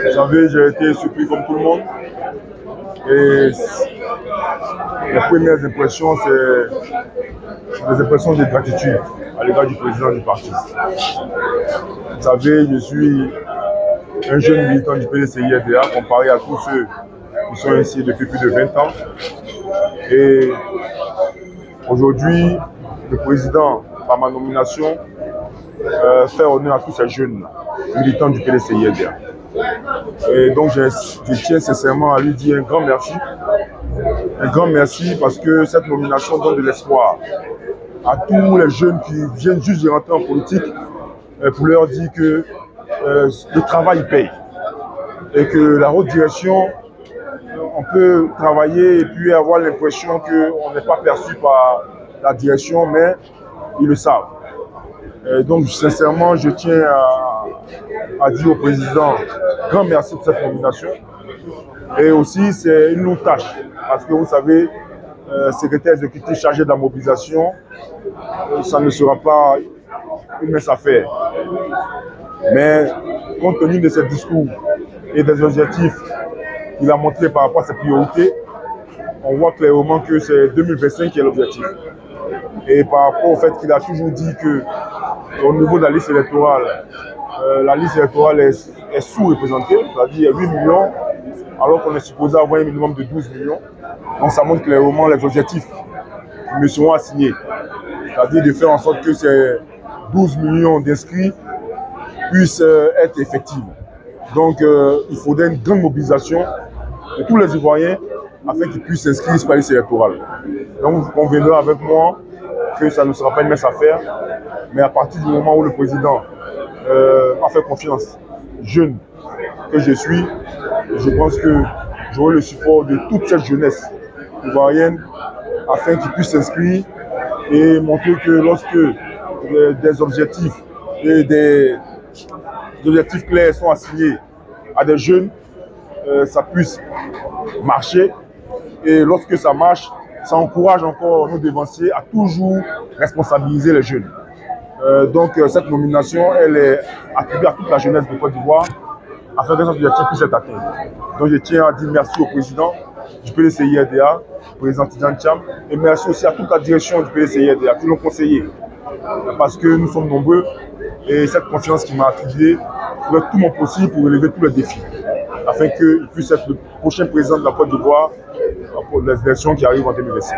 Vous savez, j'ai été surpris comme tout le monde. Et les premières impressions, c'est des impressions de gratitude à l'égard du président du parti. Vous savez, je suis un jeune militant du PDCI-RDA comparé à tous ceux qui sont ici depuis plus de 20 ans. Et aujourd'hui, le président, par ma nomination, fait honneur à tous ces jeunes militants du PDCI-RDA. Et donc je tiens sincèrement à lui dire un grand merci. Un grand merci parce que cette nomination donne de l'espoir à tous les jeunes qui viennent juste de rentrer en politique pour leur dire que le travail paye. Et que la haute direction, on peut travailler et puis avoir l'impression qu'on n'est pas perçu par la direction, mais ils le savent. Et donc, sincèrement, je tiens à dire au président grand merci pour cette nomination. Et aussi, c'est une lourde tâche, parce que vous savez, secrétaire exécutif chargé de la mobilisation, ça ne sera pas une mince affaire. Mais compte tenu de ses discours et des objectifs qu'il a montrés par rapport à ses priorités, on voit clairement que c'est 2025 qui est l'objectif. Et par rapport au fait qu'il a toujours dit que au niveau de la liste électorale est sous-représentée, c'est-à-dire 8 millions, alors qu'on est supposé avoir un minimum de 12 millions. Donc ça montre clairement les objectifs qui me seront assignés. C'est-à-dire de faire en sorte que ces 12 millions d'inscrits puissent être effectifs. Donc il faudrait une grande mobilisation de tous les Ivoiriens afin qu'ils puissent s'inscrire sur la liste électorale. Donc vous conviendrez avec moi que ça ne sera pas une mince affaire, mais à partir du moment où le président m'a fait confiance, jeune que je suis, je pense que j'aurai le support de toute cette jeunesse ivoirienne afin qu'ils puissent s'inscrire et montrer que lorsque des objectifs et des objectifs clairs sont assignés à des jeunes, ça puisse marcher. Et lorsque ça marche, ça encourage encore nos devanciers à toujours responsabiliser les jeunes. Donc cette nomination, elle est attribuée à toute la jeunesse de Côte d'Ivoire afin que cet objectif puisse être atteint. Donc je tiens à dire merci au président du PDCI-RDA, président Tidjane Thiam, et merci aussi à toute la direction du PDCI-RDA, tous nos conseillers, parce que nous sommes nombreux et cette confiance qui m'a attribuée, je ferai tout mon possible pour relever tous les défis, afin qu'il puisse être le prochain président de la Côte d'Ivoire pour les élections qui arrivent en 2025.